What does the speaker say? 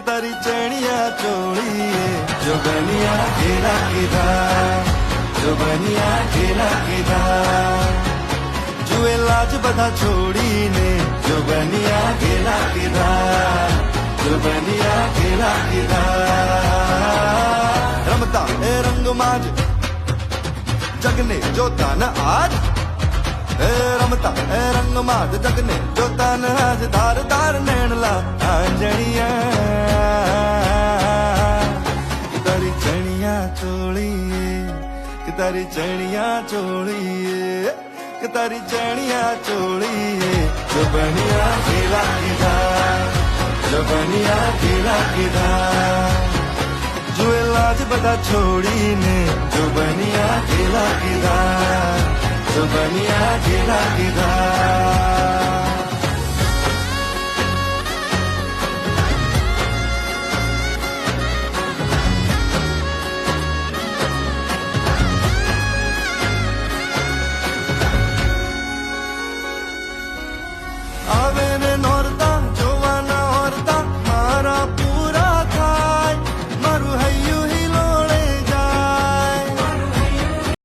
તારી ચણિયા ચોળી જો બનિયા ઘેલા કીધા જો બનિયા ઘેલા કીધા જુએ લાજ બધા છોડીને જો બનિયા ઘેલા કીધા જો બનિયા ઘેલા કીધા રમતા એ રંગમાં જ જગને જોતા ન આજ એ રમતા એ રંગમાં જ જગને જોતા ન આજ ધાર ધાર નેણલા આંજણિયા તારી ચણિયા ચોળી કે તારી ચણિયા ચોળી કે તારી ચણિયા ચોળી જો બનિયા ઘેલા કીધા જો બનિયા ઘેલા કીધા જુએ લાજ બધા છોડીને જો બનિયા ઘેલા કીધા જો બનિયા ઘેલા કીધા